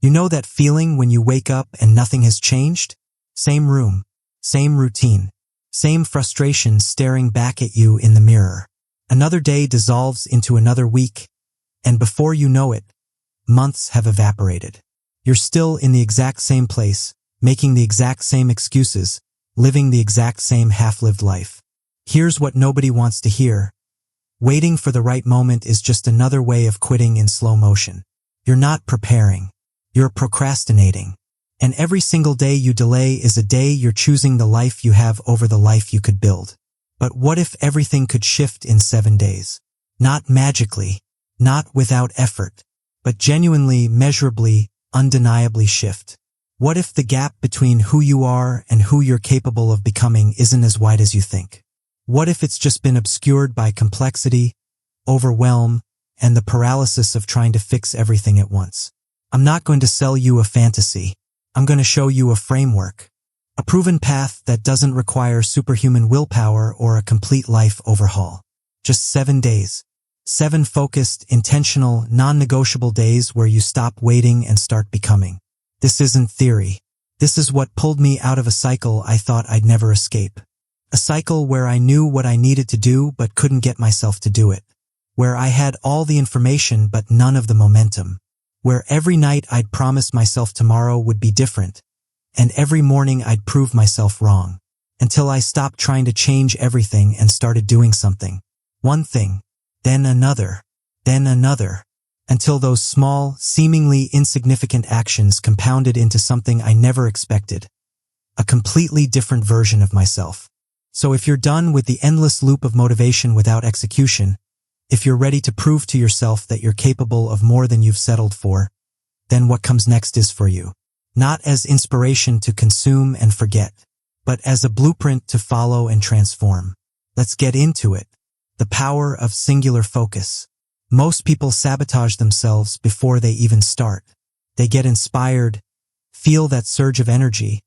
You know that feeling when you wake up and nothing has changed? Same room, same routine, same frustration staring back at you in the mirror. Another day dissolves into another week, and before you know it, months have evaporated. You're still in the exact same place, making the exact same excuses, living the exact same half-lived life. Here's what nobody wants to hear. Waiting for the right moment is just another way of quitting in slow motion. You're not preparing. You're procrastinating. And every single day you delay is a day you're choosing the life you have over the life you could build. But what if everything could shift in 7 days? Not magically, not without effort, but genuinely, measurably, undeniably shift. What if the gap between who you are and who you're capable of becoming isn't as wide as you think? What if it's just been obscured by complexity, overwhelm, and the paralysis of trying to fix everything at once? I'm not going to sell you a fantasy. I'm going to show you a framework, a proven path that doesn't require superhuman willpower or a complete life overhaul. Just 7 days. 7 focused, intentional, non-negotiable days where you stop waiting and start becoming. This isn't theory. This is what pulled me out of a cycle I thought I'd never escape. A cycle where I knew what I needed to do but couldn't get myself to do it. Where I had all the information but none of the momentum. Where every night I'd promise myself tomorrow would be different, and every morning I'd prove myself wrong, until I stopped trying to change everything and started doing something. One thing, then another, until those small, seemingly insignificant actions compounded into something I never expected. A completely different version of myself. So if you're done with the endless loop of motivation without execution, if you're ready to prove to yourself that you're capable of more than you've settled for, then what comes next is for you. Not as inspiration to consume and forget, but as a blueprint to follow and transform. Let's get into it. The power of singular focus. Most people sabotage themselves before they even start. They get inspired, feel that surge of energy,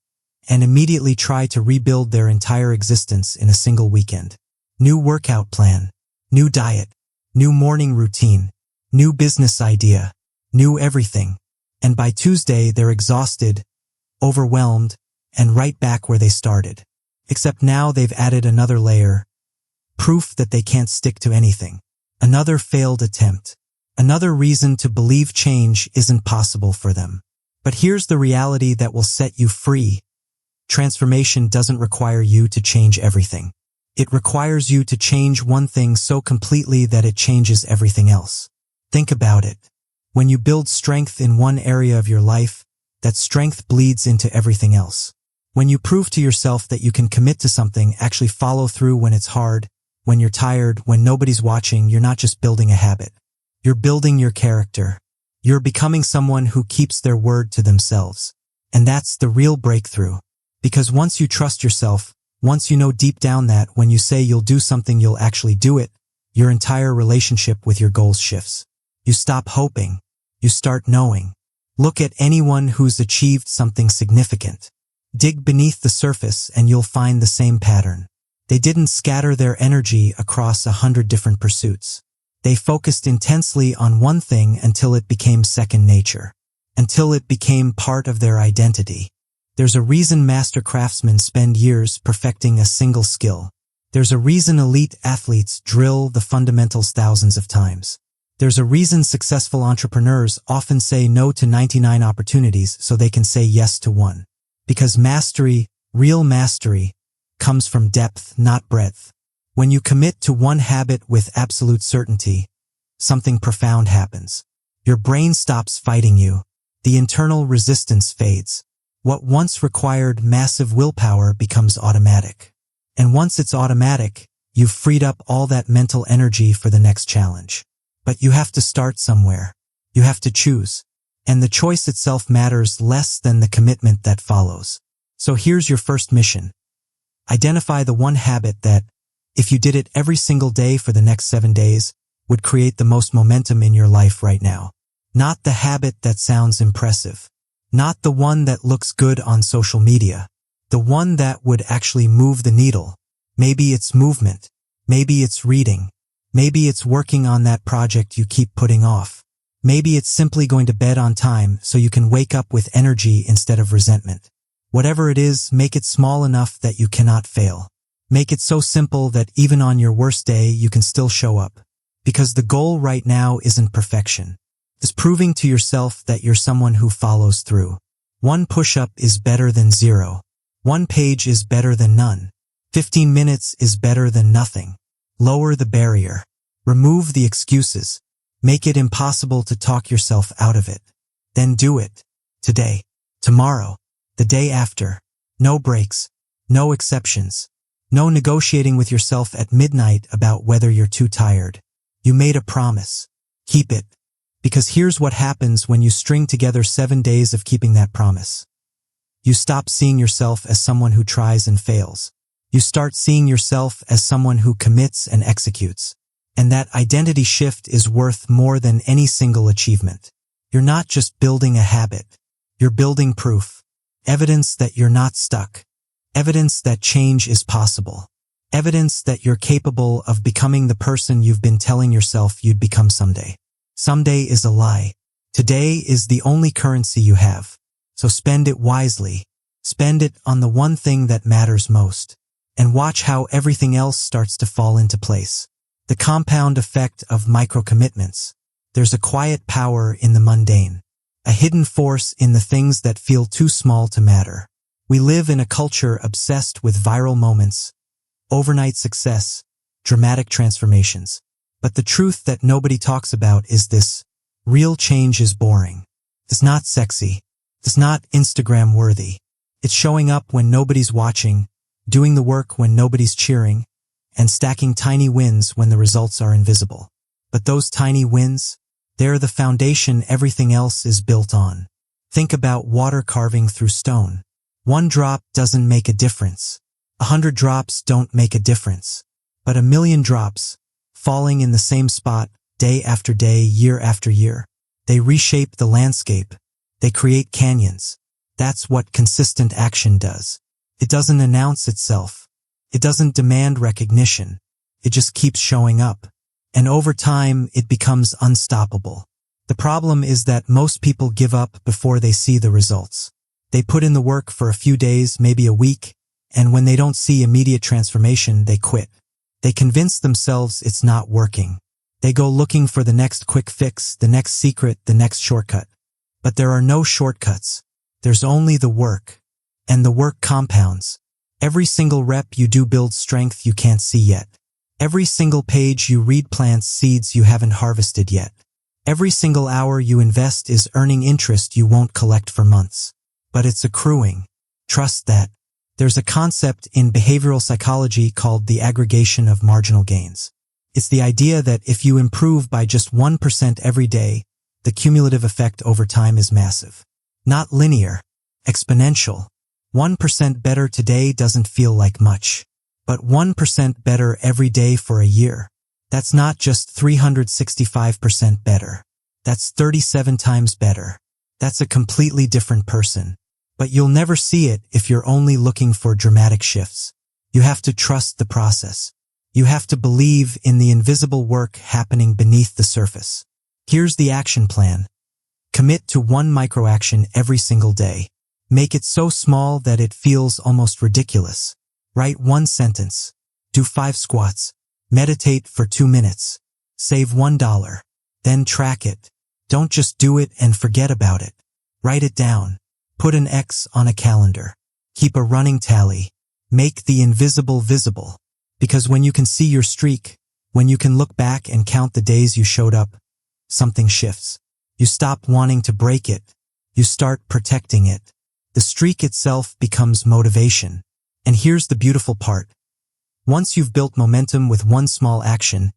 and immediately try to rebuild their entire existence in a single weekend. New workout plan, new diet, new morning routine, new business idea, new everything. And by Tuesday, they're exhausted, overwhelmed, and right back where they started. Except now they've added another layer, proof that they can't stick to anything. Another failed attempt. Another reason to believe change isn't possible for them. But here's the reality that will set you free. Transformation doesn't require you to change everything. It requires you to change one thing so completely that it changes everything else. Think about it. When you build strength in one area of your life, that strength bleeds into everything else. When you prove to yourself that you can commit to something, actually follow through when it's hard, when you're tired, when nobody's watching, you're not just building a habit. You're building your character. You're becoming someone who keeps their word to themselves. And that's the real breakthrough. Because once you trust yourself, once you know deep down that when you say you'll do something, you'll actually do it, your entire relationship with your goals shifts. You stop hoping. You start knowing. Look at anyone who's achieved something significant. Dig beneath the surface and you'll find the same pattern. They didn't scatter their energy across 100 different pursuits. They focused intensely on one thing until it became second nature. Until it became part of their identity. There's a reason master craftsmen spend years perfecting a single skill. There's a reason elite athletes drill the fundamentals thousands of times. There's a reason successful entrepreneurs often say no to 99 opportunities so they can say yes to one. Because mastery, real mastery, comes from depth, not breadth. When you commit to one habit with absolute certainty, something profound happens. Your brain stops fighting you. The internal resistance fades. What once required massive willpower becomes automatic. And once it's automatic, you've freed up all that mental energy for the next challenge. But you have to start somewhere. You have to choose. And the choice itself matters less than the commitment that follows. So here's your first mission. Identify the one habit that, if you did it every single day for the next 7 days, would create the most momentum in your life right now. Not the habit that sounds impressive. Not the one that looks good on social media. The one that would actually move the needle. Maybe it's movement. Maybe it's reading. Maybe it's working on that project you keep putting off. Maybe it's simply going to bed on time so you can wake up with energy instead of resentment. Whatever it is, make it small enough that you cannot fail. Make it so simple that even on your worst day you can still show up. Because the goal right now isn't perfection. It's proving to yourself that you're someone who follows through. 1 push-up is better than 0. 1 page is better than none. 15 minutes is better than nothing. Lower the barrier. Remove the excuses. Make it impossible to talk yourself out of it. Then do it. Today. Tomorrow. The day after. No breaks. No exceptions. No negotiating with yourself at midnight about whether you're too tired. You made a promise. Keep it. Because here's what happens when you string together 7 days of keeping that promise. You stop seeing yourself as someone who tries and fails. You start seeing yourself as someone who commits and executes. And that identity shift is worth more than any single achievement. You're not just building a habit. You're building proof. Evidence that you're not stuck. Evidence that change is possible. Evidence that you're capable of becoming the person you've been telling yourself you'd become someday. Someday is a lie. Today is the only currency you have. So spend it wisely. Spend it on the one thing that matters most. And watch how everything else starts to fall into place. The compound effect of micro-commitments. There's a quiet power in the mundane. A hidden force in the things that feel too small to matter. We live in a culture obsessed with viral moments, overnight success, dramatic transformations. But the truth that nobody talks about is this: real change is boring. It's not sexy. It's not Instagram worthy. It's showing up when nobody's watching, doing the work when nobody's cheering, and stacking tiny wins when the results are invisible. But those tiny wins, they're the foundation everything else is built on. Think about water carving through stone. 1 drop doesn't make a difference. 100 drops don't make a difference. But 1,000,000 drops, falling in the same spot, day after day, year after year, they reshape the landscape. They create canyons. That's what consistent action does. It doesn't announce itself. It doesn't demand recognition. It just keeps showing up. And over time, it becomes unstoppable. The problem is that most people give up before they see the results. They put in the work for a few days, maybe a week, and when they don't see immediate transformation, they quit. They convince themselves it's not working. They go looking for the next quick fix, the next secret, the next shortcut. But there are no shortcuts. There's only the work. And the work compounds. Every single rep you do builds strength you can't see yet. Every single page you read plants seeds you haven't harvested yet. Every single hour you invest is earning interest you won't collect for months. But it's accruing. Trust that. There's a concept in behavioral psychology called the aggregation of marginal gains. It's the idea that if you improve by just 1% every day, the cumulative effect over time is massive. Not linear, exponential. 1% better today doesn't feel like much. But 1% better every day for a year. That's not just 365% better. That's 37 times better. That's a completely different person. But you'll never see it if you're only looking for dramatic shifts. You have to trust the process. You have to believe in the invisible work happening beneath the surface. Here's the action plan. Commit to 1 micro-action every single day. Make it so small that it feels almost ridiculous. Write 1 sentence. Do 5 squats. Meditate for 2 minutes. Save $1. Then track it. Don't just do it and forget about it. Write it down. Put an X on a calendar. Keep a running tally. Make the invisible visible. Because when you can see your streak, when you can look back and count the days you showed up, something shifts. You stop wanting to break it. You start protecting it. The streak itself becomes motivation. And here's the beautiful part. Once you've built momentum with 1 small action,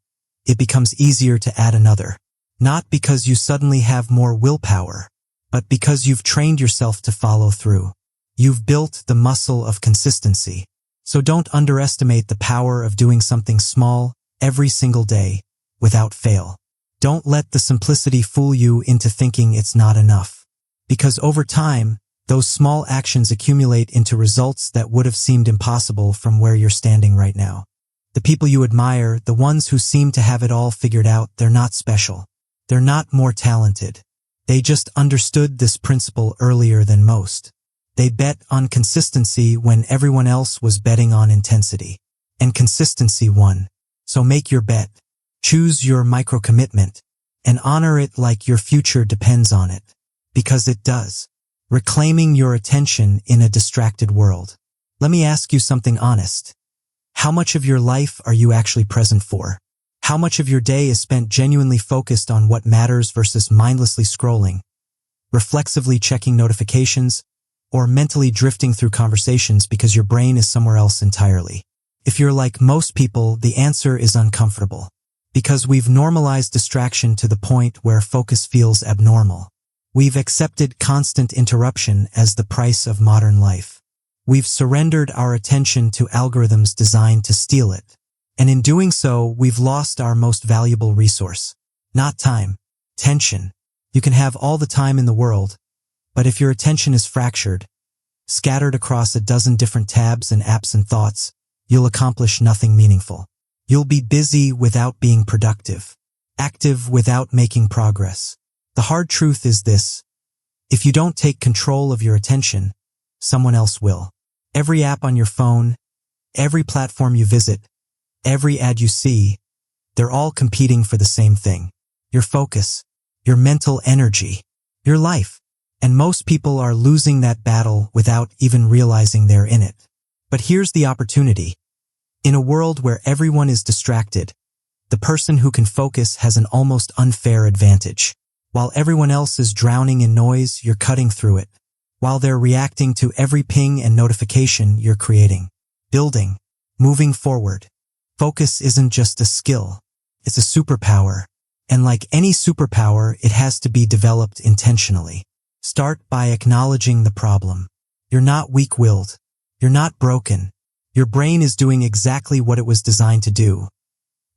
it becomes easier to add another. Not because you suddenly have more willpower, but because you've trained yourself to follow through. You've built the muscle of consistency. So don't underestimate the power of doing something small every single day without fail. Don't let the simplicity fool you into thinking it's not enough. Because over time, those small actions accumulate into results that would have seemed impossible from where you're standing right now. The people you admire, the ones who seem to have it all figured out, they're not special. They're not more talented. They just understood this principle earlier than most. They bet on consistency when everyone else was betting on intensity. And consistency won. So make your bet. Choose your micro-commitment and honor it like your future depends on it. Because it does. Reclaiming your attention in a distracted world. Let me ask you something honest. How much of your life are you actually present for? How much of your day is spent genuinely focused on what matters versus mindlessly scrolling, reflexively checking notifications, or mentally drifting through conversations because your brain is somewhere else entirely? If you're like most people, the answer is uncomfortable. Because we've normalized distraction to the point where focus feels abnormal. We've accepted constant interruption as the price of modern life. We've surrendered our attention to algorithms designed to steal it. And in doing so, we've lost our most valuable resource. Not time. Tension. You can have all the time in the world, but if your attention is fractured, scattered across a dozen different tabs and apps and thoughts, you'll accomplish nothing meaningful. You'll be busy without being productive, active without making progress. The hard truth is this: if you don't take control of your attention, someone else will. Every app on your phone, every platform you visit, every ad you see, they're all competing for the same thing. Your focus, your mental energy, your life. And most people are losing that battle without even realizing they're in it. But here's the opportunity. In a world where everyone is distracted, the person who can focus has an almost unfair advantage. While everyone else is drowning in noise, you're cutting through it. While they're reacting to every ping and notification, you're creating, building, moving forward. Focus isn't just a skill. It's a superpower. And like any superpower, it has to be developed intentionally. Start by acknowledging the problem. You're not weak-willed. You're not broken. Your brain is doing exactly what it was designed to do.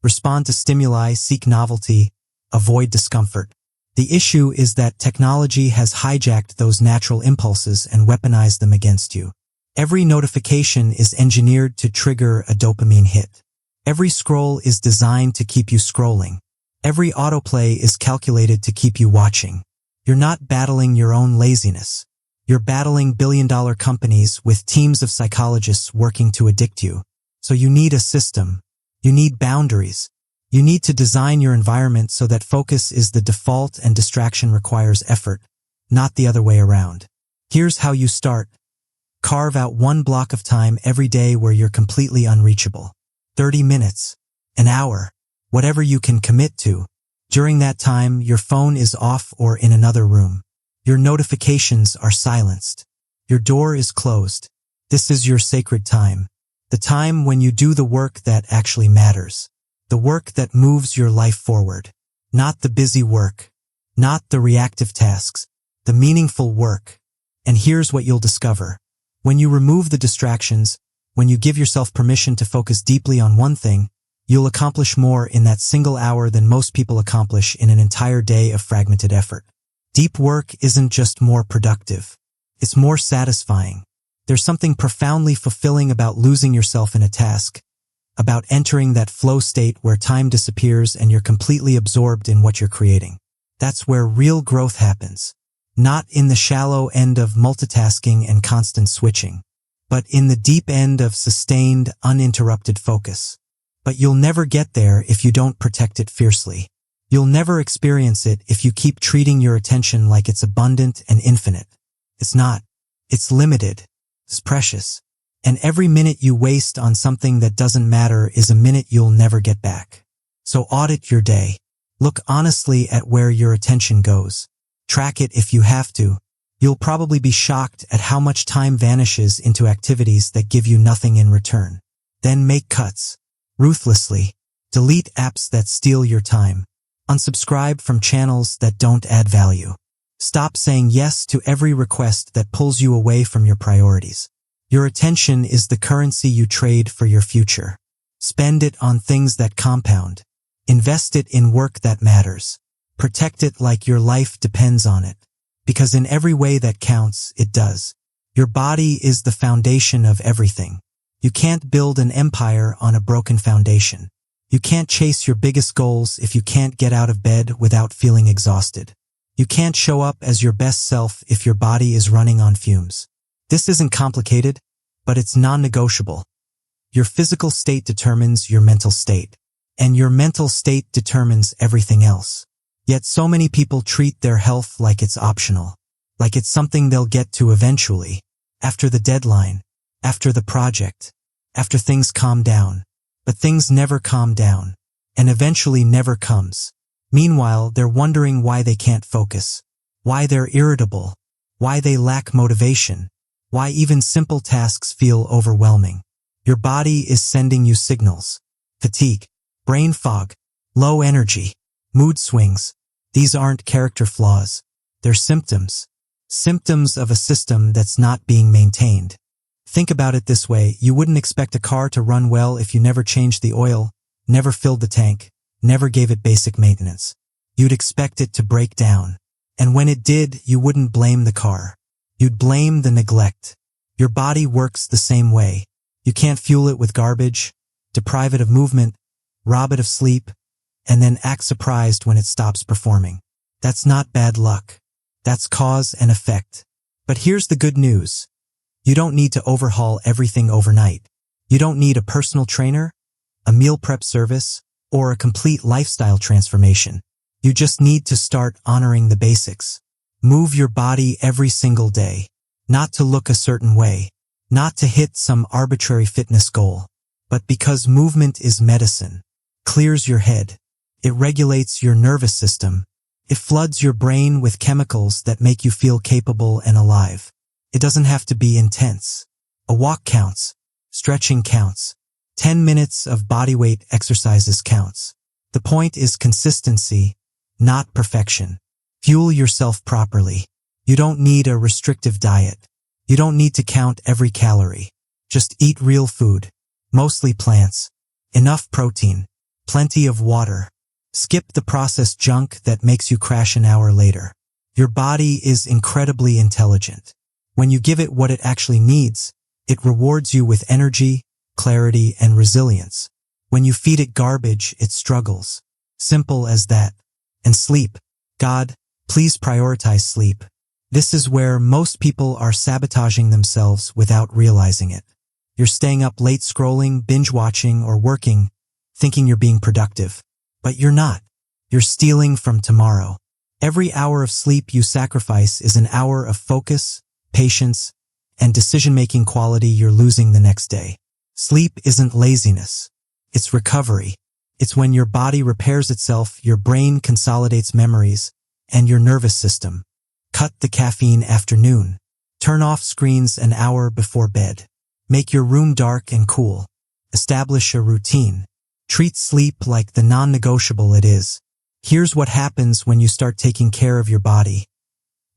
Respond to stimuli, seek novelty, avoid discomfort. The issue is that technology has hijacked those natural impulses and weaponized them against you. Every notification is engineered to trigger a dopamine hit. Every scroll is designed to keep you scrolling. Every autoplay is calculated to keep you watching. You're not battling your own laziness. You're battling billion-dollar companies with teams of psychologists working to addict you. So you need a system. You need boundaries. You need to design your environment so that focus is the default and distraction requires effort, not the other way around. Here's how you start. Carve out one block of time every day where you're completely unreachable. 30 minutes, an hour, whatever you can commit to. During that time, your phone is off or in another room. Your notifications are silenced. Your door is closed. This is your sacred time. The time when you do the work that actually matters. The work that moves your life forward. Not the busy work. Not the reactive tasks. The meaningful work. And here's what you'll discover. When you remove the distractions, when you give yourself permission to focus deeply on one thing, you'll accomplish more in that single hour than most people accomplish in an entire day of fragmented effort. Deep work isn't just more productive. It's more satisfying. There's something profoundly fulfilling about losing yourself in a task, about entering that flow state where time disappears and you're completely absorbed in what you're creating. That's where real growth happens. Not in the shallow end of multitasking and constant switching, but in the deep end of sustained, uninterrupted focus. But you'll never get there if you don't protect it fiercely. You'll never experience it if you keep treating your attention like it's abundant and infinite. It's not. It's limited. It's precious. And every minute you waste on something that doesn't matter is a minute you'll never get back. So audit your day. Look honestly at where your attention goes. Track it if you have to. You'll probably be shocked at how much time vanishes into activities that give you nothing in return. Then make cuts. Ruthlessly. Delete apps that steal your time. Unsubscribe from channels that don't add value. Stop saying yes to every request that pulls you away from your priorities. Your attention is the currency you trade for your future. Spend it on things that compound. Invest it in work that matters. Protect it like your life depends on it. Because in every way that counts, it does. Your body is the foundation of everything. You can't build an empire on a broken foundation. You can't chase your biggest goals if you can't get out of bed without feeling exhausted. You can't show up as your best self if your body is running on fumes. This isn't complicated, but it's non-negotiable. Your physical state determines your mental state, and your mental state determines everything else. Yet so many people treat their health like it's optional, like it's something they'll get to eventually, after the deadline, after the project, after things calm down. But things never calm down, and eventually never comes. Meanwhile, they're wondering why they can't focus, why they're irritable, why they lack motivation, why even simple tasks feel overwhelming. Your body is sending you signals. Fatigue, brain fog, low energy, mood swings. These aren't character flaws. They're symptoms. Symptoms of a system that's not being maintained. Think about it this way. You wouldn't expect a car to run well if you never changed the oil, never filled the tank, never gave it basic maintenance. You'd expect it to break down. And when it did, you wouldn't blame the car. You'd blame the neglect. Your body works the same way. You can't fuel it with garbage, deprive it of movement, rob it of sleep, and then act surprised when it stops performing. That's not bad luck. That's cause and effect. But here's the good news. You don't need to overhaul everything overnight. You don't need a personal trainer, a meal prep service, or a complete lifestyle transformation. You just need to start honoring the basics. Move your body every single day. Not to look a certain way, not to hit some arbitrary fitness goal, but because movement is medicine. Clears your head. It regulates your nervous system. It floods your brain with chemicals that make you feel capable and alive. It doesn't have to be intense. A walk counts. Stretching counts. 10 minutes of bodyweight exercises counts. The point is consistency, not perfection. Fuel yourself properly. You don't need a restrictive diet. You don't need to count every calorie. Just eat real food, mostly plants, enough protein, plenty of water. Skip the processed junk that makes you crash an hour later. Your body is incredibly intelligent. When you give it what it actually needs, it rewards you with energy, clarity, and resilience. When you feed it garbage, it struggles. Simple as that. And sleep. God, please prioritize sleep. This is where most people are sabotaging themselves without realizing it. You're staying up late scrolling, binge watching, or working, thinking you're being productive. But you're not. You're stealing from tomorrow. Every hour of sleep you sacrifice is an hour of focus, patience, and decision-making quality you're losing the next day. Sleep isn't laziness. It's recovery. It's when your body repairs itself, your brain consolidates memories, and your nervous system. Cut the caffeine after noon. Turn off screens an hour before bed. Make your room dark and cool. Establish a routine. Treat sleep like the non-negotiable it is. Here's what happens when you start taking care of your body.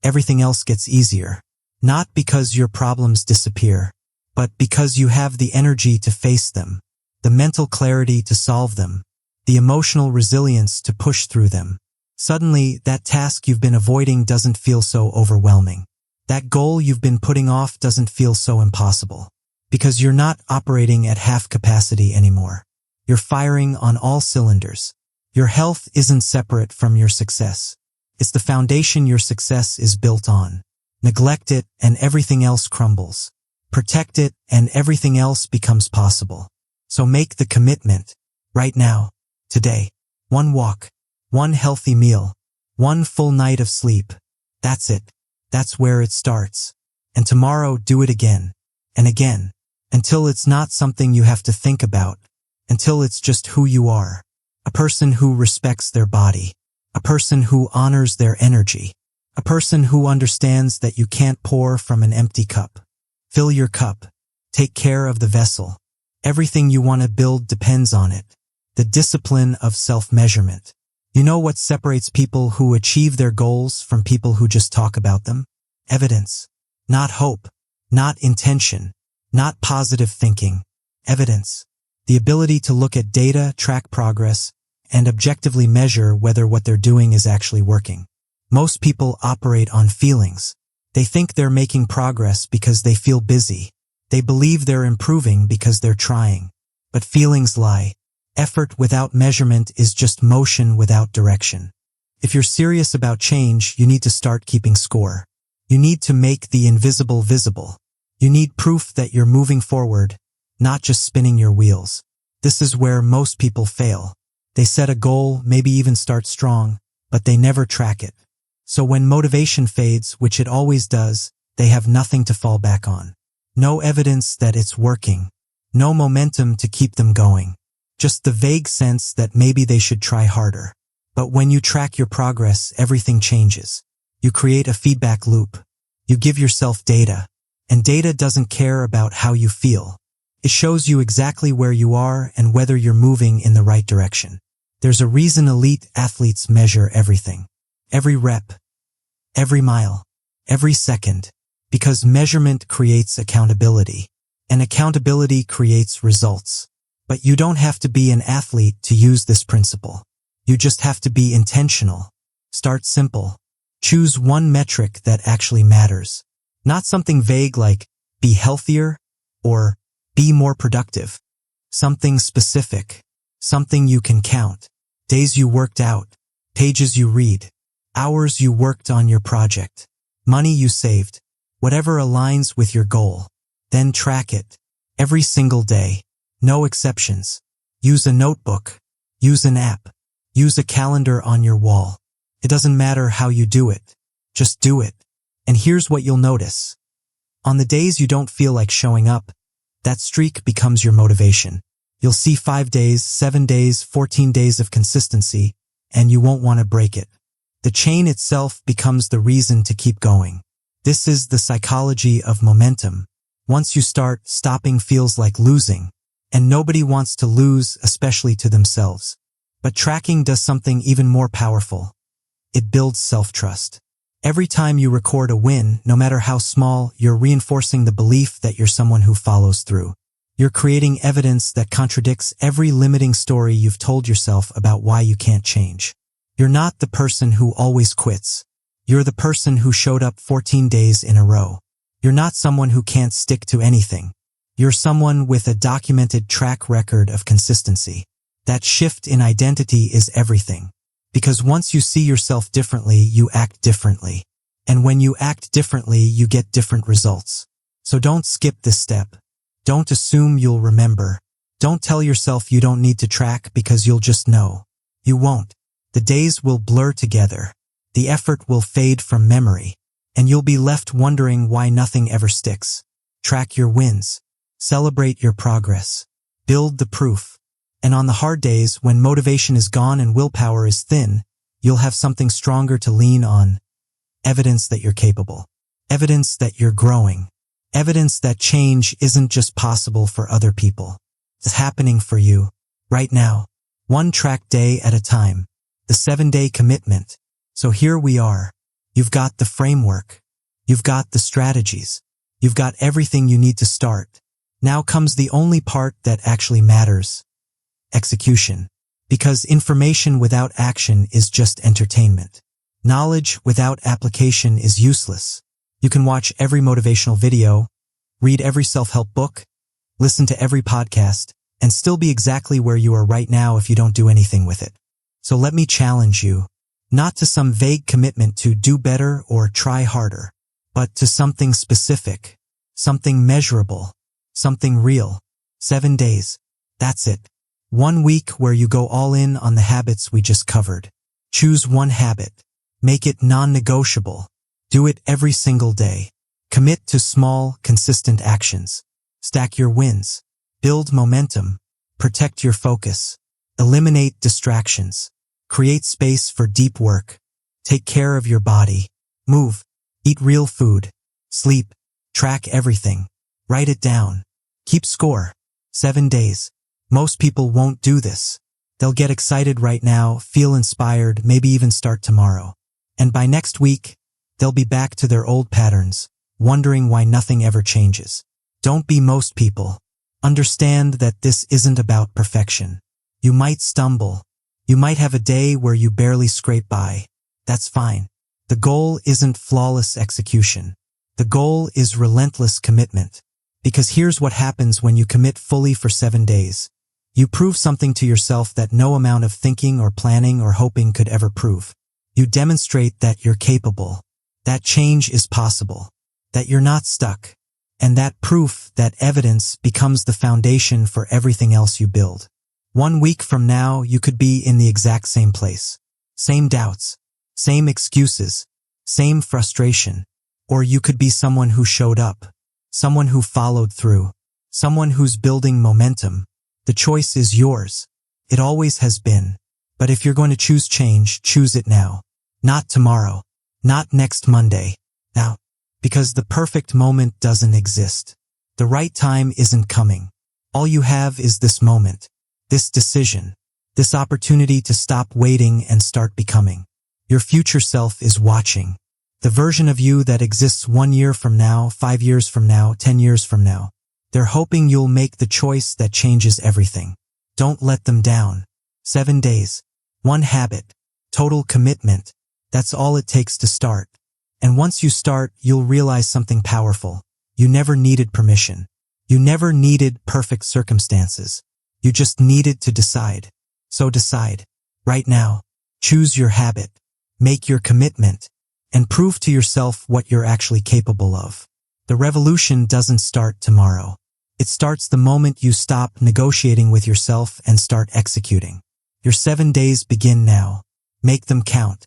Everything else gets easier. Not because your problems disappear, but because you have the energy to face them, the mental clarity to solve them, the emotional resilience to push through them. Suddenly, that task you've been avoiding doesn't feel so overwhelming. That goal you've been putting off doesn't feel so impossible. Because you're not operating at half capacity anymore. You're firing on all cylinders. Your health isn't separate from your success. It's the foundation your success is built on. Neglect it and everything else crumbles. Protect it and everything else becomes possible. So make the commitment. Right now. Today. One walk. One healthy meal. One full night of sleep. That's it. That's where it starts. And tomorrow do it again. And again. Until it's not something you have to think about. Until it's just who you are. A person who respects their body. A person who honors their energy. A person who understands that you can't pour from an empty cup. Fill your cup. Take care of the vessel. Everything you want to build depends on it. The discipline of self-measurement. You know what separates people who achieve their goals from people who just talk about them? Evidence. Not hope. Not intention. Not positive thinking. Evidence. The ability to look at data, track progress, and objectively measure whether what they're doing is actually working. Most people operate on feelings. They think they're making progress because they feel busy. They believe they're improving because they're trying. But feelings lie. Effort without measurement is just motion without direction. If you're serious about change, you need to start keeping score. You need to make the invisible visible. You need proof that you're moving forward, not just spinning your wheels. This is where most people fail. They set a goal, maybe even start strong, but they never track it. So when motivation fades, which it always does, they have nothing to fall back on. No evidence that it's working. No momentum to keep them going. Just the vague sense that maybe they should try harder. But when you track your progress, everything changes. You create a feedback loop. You give yourself data. And data doesn't care about how you feel. It shows you exactly where you are and whether you're moving in the right direction. There's a reason elite athletes measure everything. Every rep, every mile, every second. Because measurement creates accountability. And accountability creates results. But you don't have to be an athlete to use this principle. You just have to be intentional. Start simple. Choose one metric that actually matters. Not something vague like, be healthier, or be more productive. Something specific. Something you can count. Days you worked out. Pages you read. Hours you worked on your project. Money you saved. Whatever aligns with your goal. Then track it. Every single day. No exceptions. Use a notebook. Use an app. Use a calendar on your wall. It doesn't matter how you do it. Just do it. And here's what you'll notice. On the days you don't feel like showing up, that streak becomes your motivation. You'll see 5 days, 7 days, 14 days of consistency, and you won't want to break it. The chain itself becomes the reason to keep going. This is the psychology of momentum. Once you start, stopping feels like losing. And nobody wants to lose, especially to themselves. But tracking does something even more powerful. It builds self-trust. Every time you record a win, no matter how small, you're reinforcing the belief that you're someone who follows through. You're creating evidence that contradicts every limiting story you've told yourself about why you can't change. You're not the person who always quits. You're the person who showed up 14 days in a row. You're not someone who can't stick to anything. You're someone with a documented track record of consistency. That shift in identity is everything. Because once you see yourself differently, you act differently. And when you act differently, you get different results. So don't skip this step. Don't assume you'll remember. Don't tell yourself you don't need to track because you'll just know. You won't. The days will blur together. The effort will fade from memory. And you'll be left wondering why nothing ever sticks. Track your wins. Celebrate your progress. Build the proof. And on the hard days, when motivation is gone and willpower is thin, you'll have something stronger to lean on. Evidence that you're capable. Evidence that you're growing. Evidence that change isn't just possible for other people. It's happening for you, right now. One track day at a time. The 7-day commitment. So here we are. You've got the framework. You've got the strategies. You've got everything you need to start. Now comes the only part that actually matters. Execution. Because information without action is just entertainment. Knowledge without application is useless. You can watch every motivational video, read every self-help book, listen to every podcast, and still be exactly where you are right now if you don't do anything with it. So let me challenge you, not to some vague commitment to do better or try harder, but to something specific, something measurable, something real. 7 days. That's it. 1 week where you go all in on the habits we just covered. Choose one habit. Make it non-negotiable. Do it every single day. Commit to small, consistent actions. Stack your wins. Build momentum. Protect your focus. Eliminate distractions. Create space for deep work. Take care of your body. Move. Eat real food. Sleep. Track everything. Write it down. Keep score. 7 days. Most people won't do this. They'll get excited right now, feel inspired, maybe even start tomorrow. And by next week, they'll be back to their old patterns, wondering why nothing ever changes. Don't be most people. Understand that this isn't about perfection. You might stumble. You might have a day where you barely scrape by. That's fine. The goal isn't flawless execution. The goal is relentless commitment. Because here's what happens when you commit fully for 7 days. You prove something to yourself that no amount of thinking or planning or hoping could ever prove. You demonstrate that you're capable, that change is possible, that you're not stuck, and that proof, that evidence, becomes the foundation for everything else you build. 1 week from now, you could be in the exact same place. Same doubts, same excuses, same frustration. Or you could be someone who showed up, someone who followed through, someone who's building momentum. The choice is yours. It always has been. But if you're going to choose change, choose it now. Not tomorrow. Not next Monday. Now. Because the perfect moment doesn't exist. The right time isn't coming. All you have is this moment, this decision, this opportunity to stop waiting and start becoming. Your future self is watching. The version of you that exists 1 year from now, 5 years from now, 10 years from now. They're hoping you'll make the choice that changes everything. Don't let them down. 7 days. 1 habit. Total commitment. That's all it takes to start. And once you start, you'll realize something powerful. You never needed permission. You never needed perfect circumstances. You just needed to decide. So decide. Right now. Choose your habit. Make your commitment. And prove to yourself what you're actually capable of. The revolution doesn't start tomorrow. It starts the moment you stop negotiating with yourself and start executing. Your 7 days begin now. Make them count.